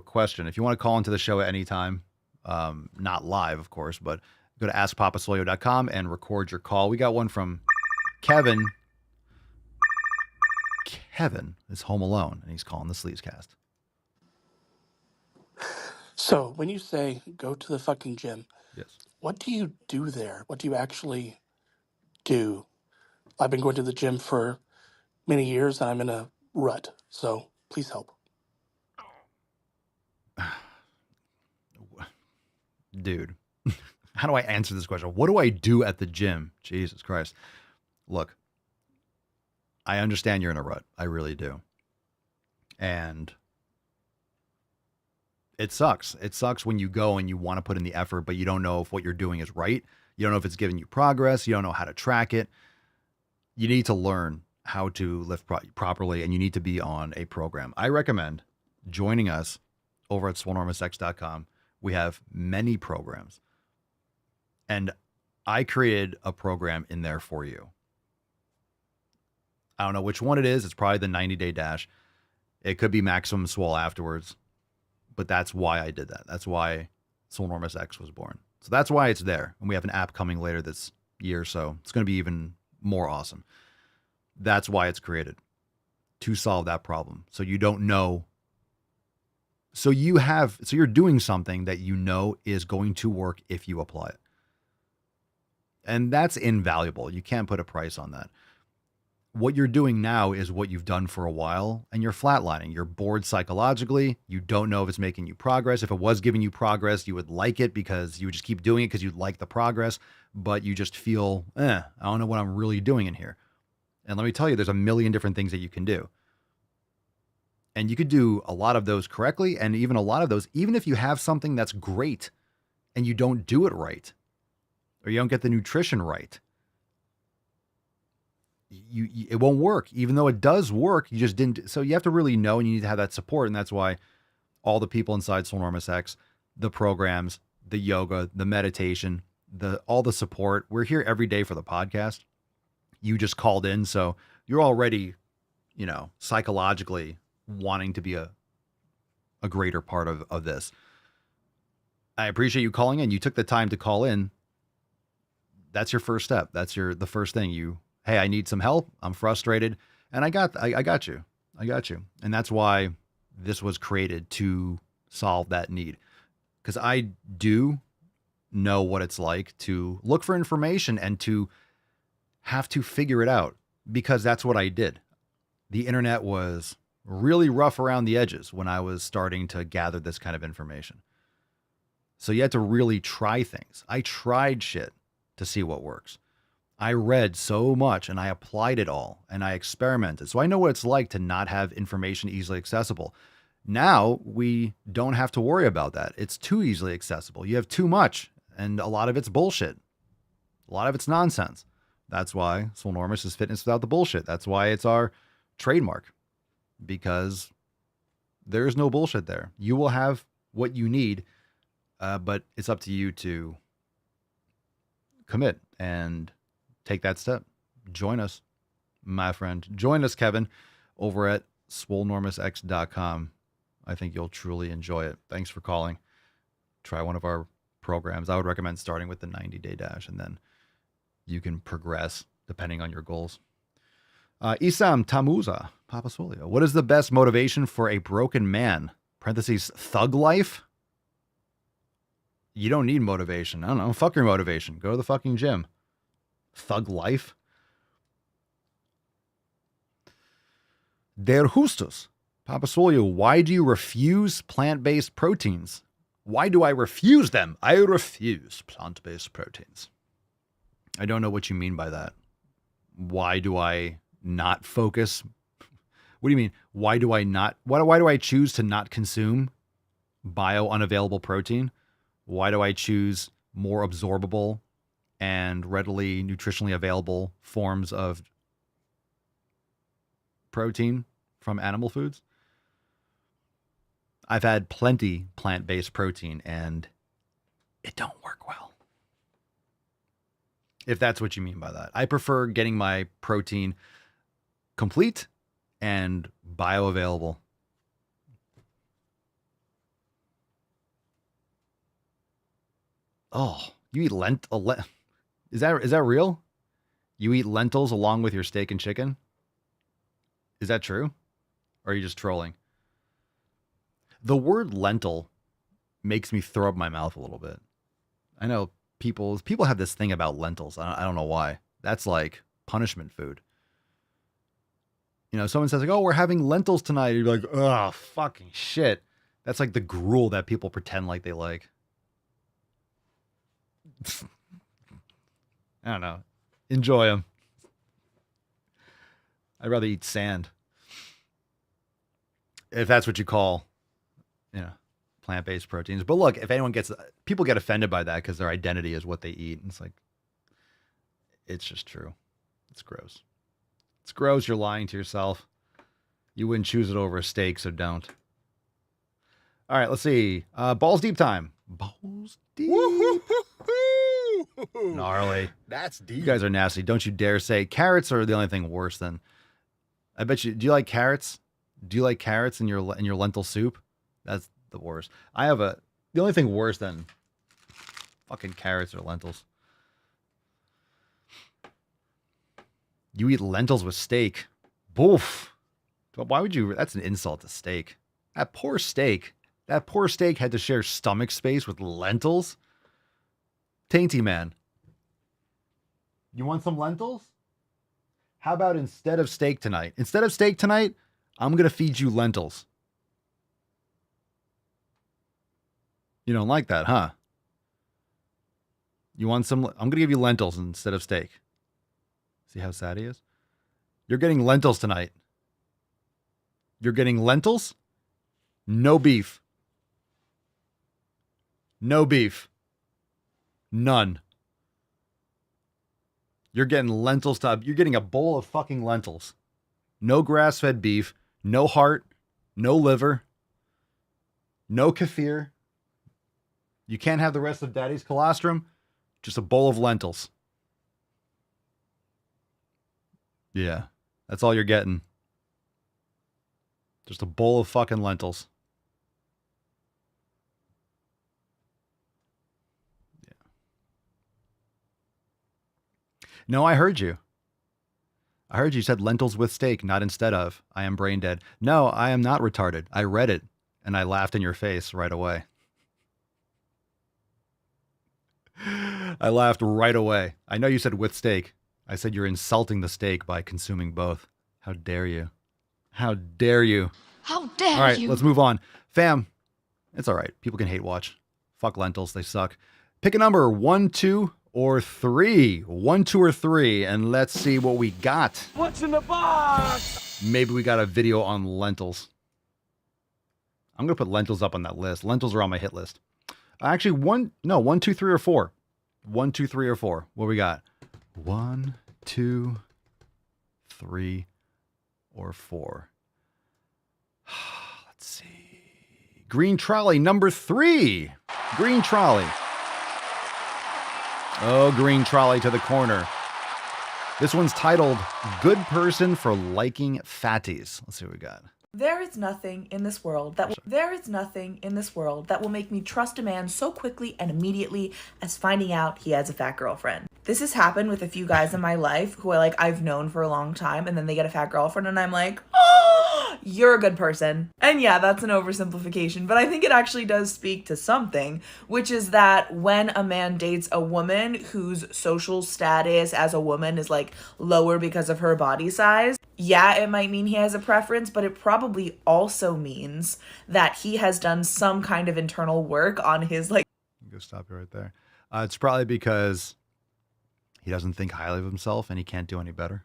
question. If you want to call into the show at any time, not live, of course, but go to askpapasolio.com and record your call. We got one from Kevin. Kevin is home alone, and he's calling the Sleazecast. So, when you say go to the fucking gym, yes, what do you do there? What do you actually do? I've been going to the gym for many years, and I'm in a rut. So, please help. Dude. How do I answer this question? What do I do at the gym? Jesus Christ. Look, I understand you're in a rut. I really do. And it sucks. It sucks when you go and you want to put in the effort, but you don't know if what you're doing is right. You don't know if it's giving you progress. You don't know how to track it. You need to learn how to lift properly, and you need to be on a program. I recommend joining us over at swolenormousx.com. We have many programs, and I created a program in there for you. I don't know which one it is. It's probably the 90-day dash. It could be maximum swole afterwards, but that's why I did that. That's why Swolenormous X was born. So that's why it's there. And we have an app coming later this year, so it's going to be even more awesome. That's why it's created, to solve that problem. So you don't know. So you're doing something that you know is going to work if you apply it. And that's invaluable. You can't put a price on that. What you're doing now is what you've done for a while, and you're flatlining. You're bored psychologically. You don't know if it's making you progress. If it was giving you progress, you would like it because you would just keep doing it because you'd like the progress, but you just feel, I don't know what I'm really doing in here. And let me tell you, there's a million different things that you can do. And you could do a lot of those correctly, and even a lot of those, even if you have something that's great and you don't do it right, or you don't get the nutrition right, it won't work. Even though it does work, you just didn't. So you have to really know, and you need to have that support. And that's why all the people inside Swolenormous X, the programs, the yoga, the meditation, all the support. We're here every day for the podcast. You just called in, so you're already, psychologically wanting to be a greater part of this. I appreciate you calling in. You took the time to call in. That's your first step. That's the first thing. Hey, I need some help. I'm frustrated. And I got you. I got you. And that's why this was created, to solve that need. Because I do know what it's like to look for information and to have to figure it out, because that's what I did. The internet was really rough around the edges when I was starting to gather this kind of information. So you had to really try things. I tried shit to see what works. I read so much and I applied it all and I experimented. So I know what it's like to not have information easily accessible. Now we don't have to worry about that. It's too easily accessible. You have too much, and a lot of it's bullshit. A lot of it's nonsense. That's why Swolenormous is fitness without the bullshit. That's why it's our trademark, because there is no bullshit there. You will have what you need, but it's up to you to commit and take that step. Join us, my friend. Join us, Kevin, over at swolenormousx.com. I think you'll truly enjoy it. Thanks for calling. Try one of our programs. I would recommend starting with the 90-day dash, and then you can progress depending on your goals. Isam Tamuza, Papa Swolio. What is the best motivation for a broken man? Parentheses, thug life? You don't need motivation. I don't know. Fuck your motivation. Go to the fucking gym. Thug life. Der Hustus. Papa Swolio, why do you refuse plant-based proteins? Why do I refuse them? I refuse plant-based proteins. I don't know what you mean by that. Why do I not focus? What do you mean? Why do I choose to not consume bio-unavailable protein? Why do I choose more absorbable and readily nutritionally available forms of protein from animal foods? I've had plenty plant-based protein and it don't work well. If that's what you mean by that. I prefer getting my protein complete and bioavailable. Oh, you eat is that real? You eat lentils along with your steak and chicken? Is that true? Or are you just trolling? The word lentil makes me throw up my mouth a little bit. I know people have this thing about lentils. I don't know why. That's like punishment food. Someone says like, "Oh, we're having lentils tonight." You're like, "Oh, fucking shit." That's like the gruel that people pretend like they like. I don't know. Enjoy them. I'd rather eat sand. if that's what you call, plant-based proteins. But look, if people get offended by that because their identity is what they eat. And it's like, it's just true. It's gross. It's gross. You're lying to yourself. You wouldn't choose it over a steak, so don't. All right, let's see. Balls deep time. Balls deep. Gnarly. That's deep. You guys are nasty. Don't you dare say carrots are the only thing worse than. I bet you. Do you like carrots? Do you like carrots in your lentil soup? That's the worst. The only thing worse than fucking carrots or lentils. You eat lentils with steak. Boof. But why would you? That's an insult to steak. That poor steak had to share stomach space with lentils. Tainty man. You want some lentils? How about instead of steak tonight, I'm going to feed you lentils. You don't like that, huh? You want some? I'm going to give you lentils instead of steak. See how sad he is? You're getting lentils tonight. You're getting lentils? No beef. No beef. None. You're getting lentils. You're getting a bowl of fucking lentils. No grass-fed beef. No heart. No liver. No kefir. You can't have the rest of Daddy's colostrum. Just a bowl of lentils. Yeah. That's all you're getting. Just a bowl of fucking lentils. Yeah. No, I heard you. I heard you said lentils with steak, not instead of. I am brain dead. No, I am not retarded. I read it, and I laughed in your face right away. I laughed right away. I know you said with steak. I said you're insulting the steak by consuming both. How dare you? How dare you? How dare you? All right, let's move on. Fam, it's all right. People can hate watch. Fuck lentils. They suck. Pick a number, 1, 2, or 3. 1, 2, or 3, and let's see what we got. What's in the box? Maybe we got a video on lentils. I'm going to put lentils up on that list. Lentils are on my hit list. Actually, 1, 2, 3, or 4. 1, 2, 3, or 4. What we got? 1, 2, 3, or 4. Let's see. Green trolley number 3. Green trolley. Oh, green trolley to the corner. This one's titled Good Person for Liking Fatties. Let's see what we got. There is nothing in this world that will make me trust a man so quickly and immediately as finding out he has a fat girlfriend. This has happened with a few guys in my life who I've known for a long time, and then they get a fat girlfriend and I'm like, oh, you're a good person. And yeah, that's an oversimplification, but I think it actually does speak to something, which is that when a man dates a woman whose social status as a woman is lower because of her body size, yeah, it might mean he has a preference, but it probably also means that he has done some kind of internal work on his Go stop you right there. It's probably because he doesn't think highly of himself and he can't do any better.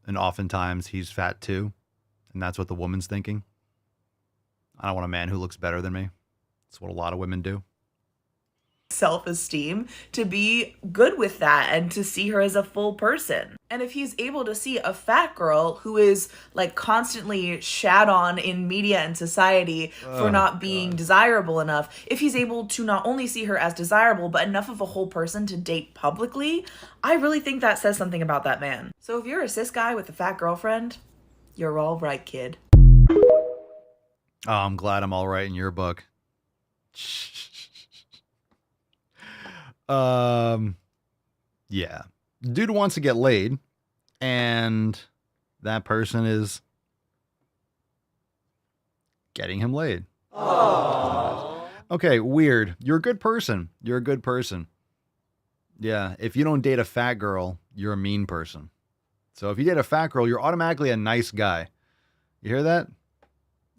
And oftentimes he's fat too, and that's what the woman's thinking. I don't want a man who looks better than me. That's what a lot of women do. Self-esteem to be good with that and to see her as a full person. And if he's able to see a fat girl who is constantly shat on in media and society for not being desirable enough, if he's able to not only see her as desirable but enough of a whole person to date publicly, I really think that says something about that man. So if you're a cis guy with a fat girlfriend, you're all right, kid. Oh, I'm glad I'm all right in your book. Yeah. Dude wants to get laid, and that person is getting him laid. Aww. Okay, weird. You're a good person. You're a good person. Yeah, if you don't date a fat girl, you're a mean person. So if you date a fat girl, you're automatically a nice guy. You hear that?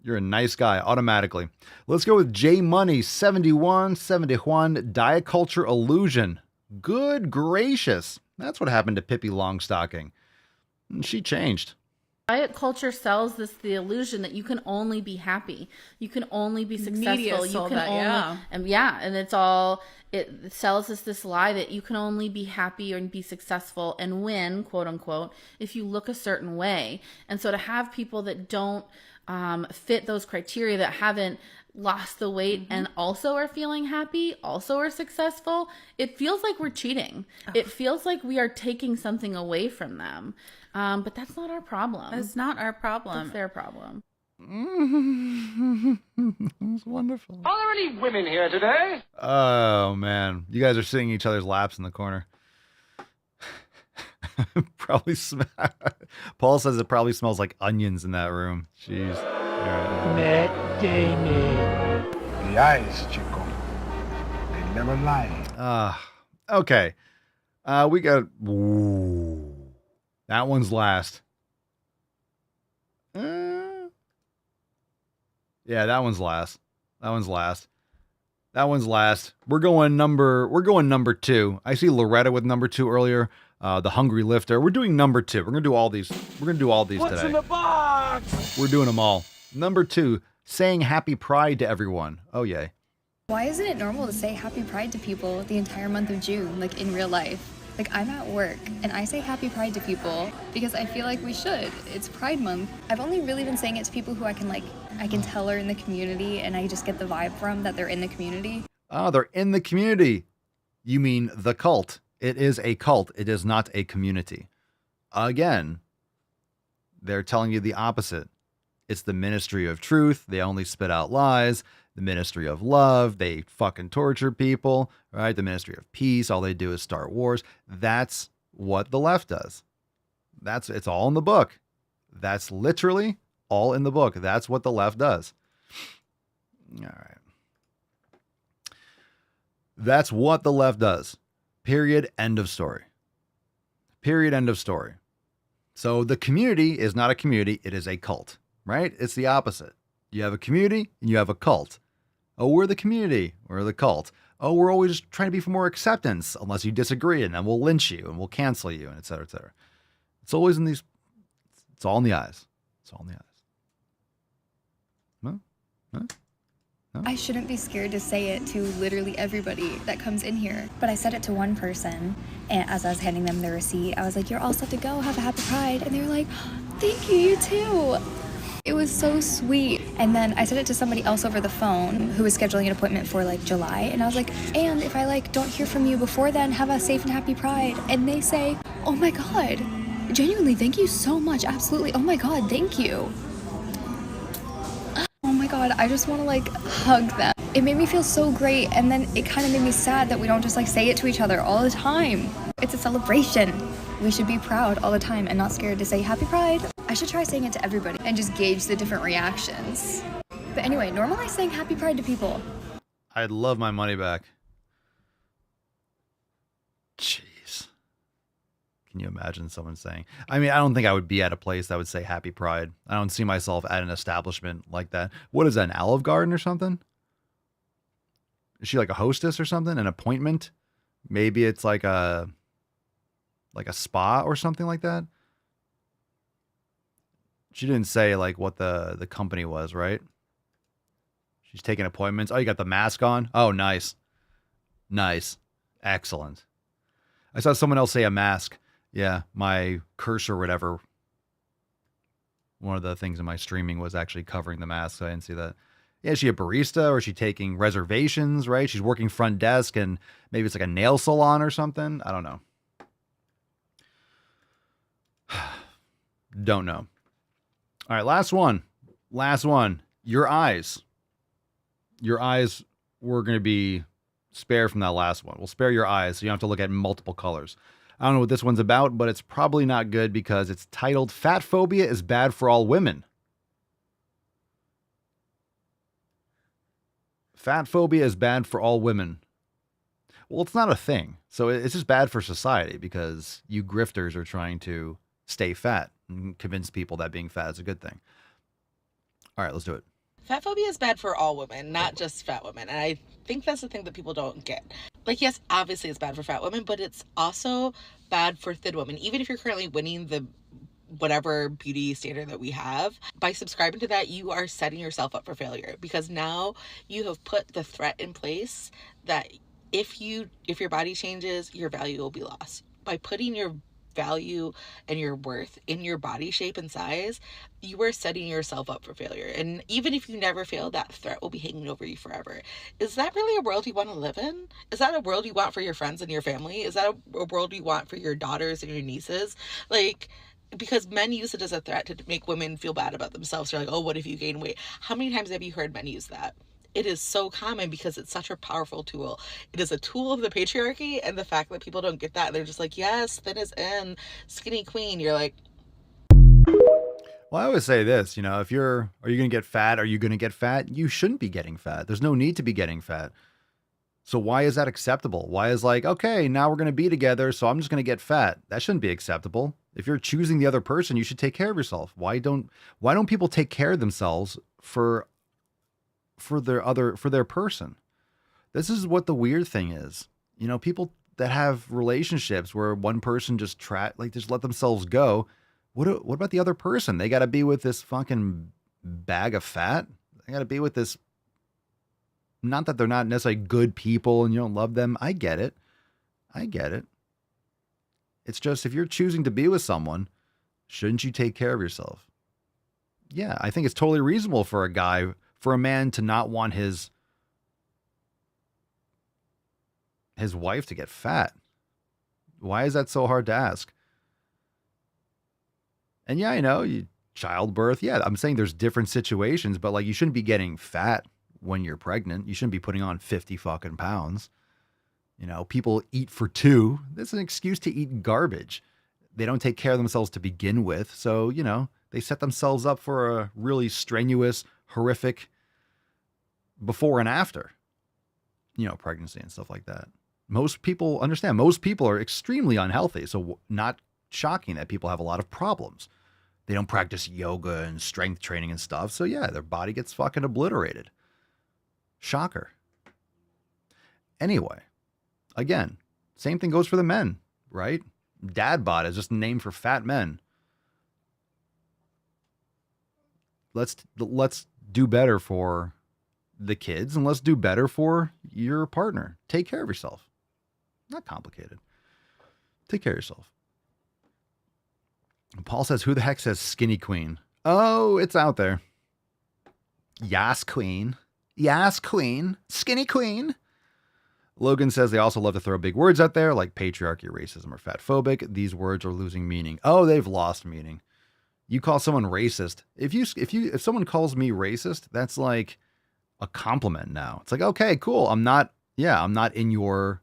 You're a nice guy, automatically. Let's go with J Money 7171 Diet Culture Illusion. Good gracious. That's what happened to Pippi Longstocking. She changed. Diet culture sells the illusion that you can only be happy, you can only be successful, it sells us this lie that you can only be happy and be successful and win, quote unquote, if you look a certain way. And so to have people that don't fit those criteria, that haven't lost the weight and also are feeling happy, also are successful, it feels like we're cheating. It feels like we are taking something away from them. But that's not our problem. It's not our problem. It's their problem. It's wonderful. Are there any women here today? Oh, man. You guys are sitting in each other's laps in the corner. Probably Paul says it probably smells like onions in that room. Jeez. Matt Damon. The eyes, Chico. They never lie. Okay. We got... Ooh. That one's last. Yeah, that one's last. We're going number 2. I see Loretta with number 2 earlier. The Hungry Lifter. We're doing number 2. We're gonna do all these. What's today. In the box? We're doing them all. Number 2, saying Happy Pride to everyone. Oh yay. Why isn't it normal to say Happy Pride to people the entire month of June, like in real life? Like, I'm at work and I say Happy Pride to people because I feel like we should. It's Pride Month. I've only really been saying it to people who I can tell are in the community, and I just get the vibe from that they're in the community. Oh, they're in the community. You mean the cult. It is a cult. It is not a community. Again, they're telling you the opposite. It's the ministry of truth. They only spit out lies. The ministry of love. They fucking torture people, right? The ministry of peace. All they do is start wars. That's what the left does. It's all in the book. That's literally all in the book. That's what the left does. All right. That's what the left does. Period. End of story. Period. End of story. So the community is not a community. It is a cult, right? It's the opposite. You have a community and you have a cult. Oh, we're the community. We're the cult. Oh, we're always trying to be for more acceptance unless you disagree, and then we'll lynch you and we'll cancel you, and et cetera, et cetera. It's always in these. It's all in the eyes. It's all in the eyes. Huh? No? I shouldn't be scared to say it to literally everybody that comes in here. But I said it to one person, and as I was handing them the receipt, I was like, "You're all set to go. Have a happy Pride." And they were like, "Thank you, you too." It was so sweet. And then I said it to somebody else over the phone who was scheduling an appointment for July. And I was like, "And if I don't hear from you before then, have a safe and happy Pride." And they say, "Oh my God, genuinely, thank you so much. Absolutely. Oh my God, thank you." Oh my God, I just want to hug them. It made me feel so great. And then it kind of made me sad that we don't just say it to each other all the time. It's a celebration. We should be proud all the time and not scared to say Happy Pride. I should try saying it to everybody and just gauge the different reactions. But anyway, normalize saying Happy Pride to people. I'd love my money back. Jeez. Can you imagine someone saying, I don't think I would be at a place that would say Happy Pride. I don't see myself at an establishment like that. What is that, an Olive Garden or something? Is she like a hostess or something? An appointment? Maybe it's like a spa or something like that. She didn't say what the company was, right? She's taking appointments. Oh, you got the mask on? Oh, nice. Nice. Excellent. I saw someone else say a mask. Yeah, my cursor or whatever. One of the things in my streaming was actually covering the mask, so I didn't see that. Yeah, is she a barista or is she taking reservations, right? She's working front desk and maybe it's like a nail salon or something. I don't know. Don't know. All right, last one. Your eyes. Your eyes were going to be spared from that last one. We'll spare your eyes so you don't have to look at multiple colors. I don't know what this one's about, but it's probably not good because it's titled Fat Phobia is Bad for All Women. Fat phobia is bad for all women. Well, it's not a thing. So it's just bad for society because you grifters are trying to stay fat and convince people that being fat is a good thing. All right, let's do it. Fat phobia is bad for all women, not just fat women. And I think that's the thing that people don't get. Yes, obviously it's bad for fat women, but it's also bad for thin women. Even if you're currently winning the whatever beauty standard that we have. By subscribing to that, you are setting yourself up for failure, because now you have put the threat in place that if your body changes, your value will be lost. By putting your value and your worth in your body shape and size, you are setting yourself up for failure. And even if you never fail, that threat will be hanging over you forever. Is that really a world you want to live in? Is that a world you want for your friends and your family? Is that a world you want for your daughters and your nieces? Like, because men use it as a threat to make women feel bad about themselves. They're like, oh, what if you gain weight? How many times have you heard men use that? It is so common because it's such a powerful tool. It is a tool of the patriarchy, and the fact that people don't get that, they're just like, yes, thin is in, skinny queen. You're like, well, I always say this, are you going to get fat? Are you going to get fat? You shouldn't be getting fat. There's no need to be getting fat. So why is that acceptable? Why is like, okay, now we're going to be together, so I'm just going to get fat? That shouldn't be acceptable. If you're choosing the other person, you should take care of yourself. Why don't people take care of themselves for their person? This is what the weird thing is. People that have relationships where one person just let themselves go. What about the other person? They got to be with this fucking bag of fat. They got to be with this. Not that they're not necessarily good people and you don't love them. I get it. It's just, if you're choosing to be with someone, shouldn't you take care of yourself? Yeah, I think it's totally reasonable for a man to not want his wife to get fat. Why is that so hard to ask? And yeah, I know, childbirth. Yeah, I'm saying there's different situations, but like, you shouldn't be getting fat when you're pregnant. You shouldn't be putting on 50 fucking pounds. People eat for two. That's an excuse to eat garbage. They don't take care of themselves to begin with. So, they set themselves up for a really strenuous, horrific before and after, pregnancy and stuff like that. Most people understand. Most people are extremely unhealthy. So not shocking that people have a lot of problems. They don't practice yoga and strength training and stuff. So yeah, their body gets fucking obliterated. Shocker. Anyway, again, same thing goes for the men, right? Dad bod is just a name for fat men. Let's do better for the kids, and let's do better for your partner. Take care of yourself. Not complicated. Take care of yourself. Paul says, who the heck says skinny queen? Oh, it's out there. Yas queen. Yas queen. Skinny queen. Logan says they also love to throw big words out there like patriarchy, racism, or fatphobic. These words are losing meaning. Oh, they've lost meaning. You call someone racist. If someone calls me racist, that's like a compliment now. It's like, okay, cool. I'm not in your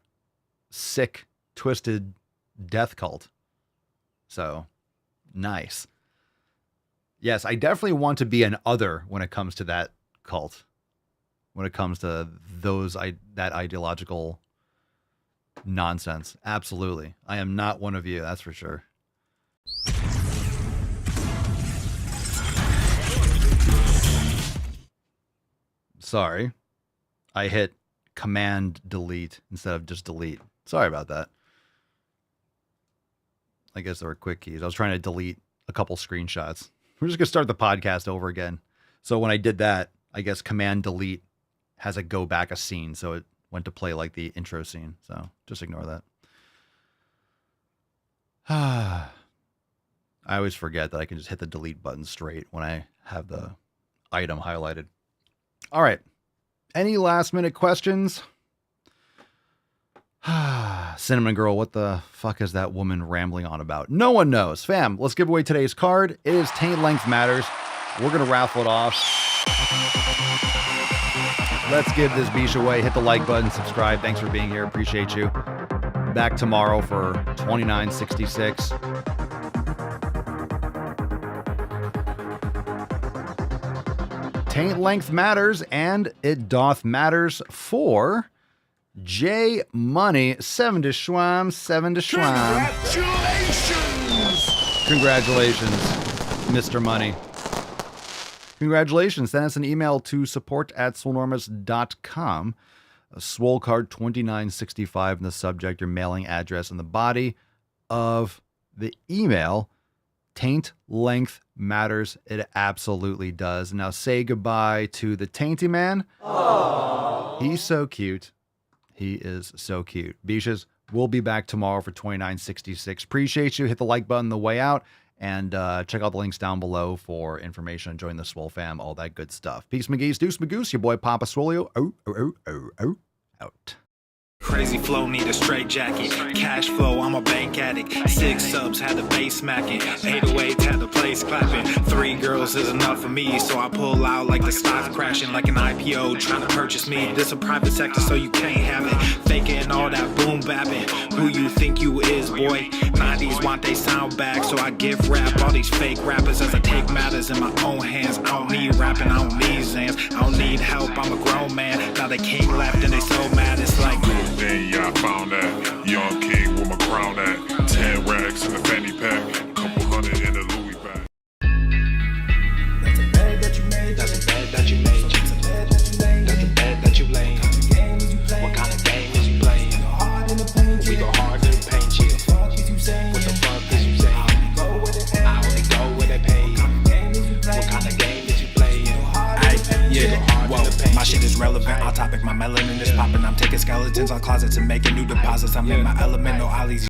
sick, twisted death cult. So nice. Yes, I definitely want to be an other when it comes to that cult. When it comes to that ideological nonsense. Absolutely. I am not one of you, that's for sure. Sorry. I hit Command Delete instead of just delete. Sorry about that. I guess there were quick keys. I was trying to delete a couple screenshots. We're just going to start the podcast over again. So when I did that, I guess Command Delete has a go back a scene. So it went to play like the intro scene. So just ignore that. I always forget that I can just hit the delete button straight when I have the item highlighted. All right. Any last minute questions? Cinnamon Girl, what the fuck is that woman rambling on about? No one knows. Fam, let's give away today's card. It is Taint Length Matters. We're going to raffle it off. Let's give this beach away. Hit the like button, subscribe. Thanks for being here. Appreciate you. Back tomorrow for 2966. Taint Length Matters, and it doth matters for J Money. 7 to Schwam, 7 to Schwam. Congratulations, Mr. Money. Congratulations. Send us an email to support@swolenormous.com. A Swole card 2965 in the subject, your mailing address, and the body of the email. Taint length matters. It absolutely does. Now say goodbye to the Tainty Man. Aww. He's so cute. He is so cute. Beaches, we'll be back tomorrow for 2966. Appreciate you. Hit the like button on the way out. And check out the links down below for information. Join the Swole fam, all that good stuff. Peace, McGee's, Deuce, Magoose, your boy Papa Swolio. Out. Crazy flow, need a straight jacket. Cash flow, I'm a bank addict. 6 subs, had the bass smacking. 808, had the place clapping. 3 girls is enough for me, so I pull out like the stock crashing. Like an IPO, trying to purchase me. This a private sector, so you can't have it. Faking all that boom bapping. Who you think you is, boy? 90s want they sound back, so I give rap all these fake rappers as I take matters in my own hands. I don't need rapping, I don't need Zans. I don't need help, I'm a grown man. Now they can't left and they so mad, it's like then yeah, I found that young king with my crown at 10 racks in the fanny pack, couple hundred in the Louis bag. That's a bed that you made. That's a bed that you made. That's a bed that you made. That's a bed that you laid. What kind of game is you playing? We go hard in the paint, yeah. What the fuck is you saying? I only go where they pay. What kind of game is you playing? Yeah, whoa, my shit is relevant. On topic, my melanin is popping. I'm taking skeletons on closets and making new deposits. I'm in my element, no ollies.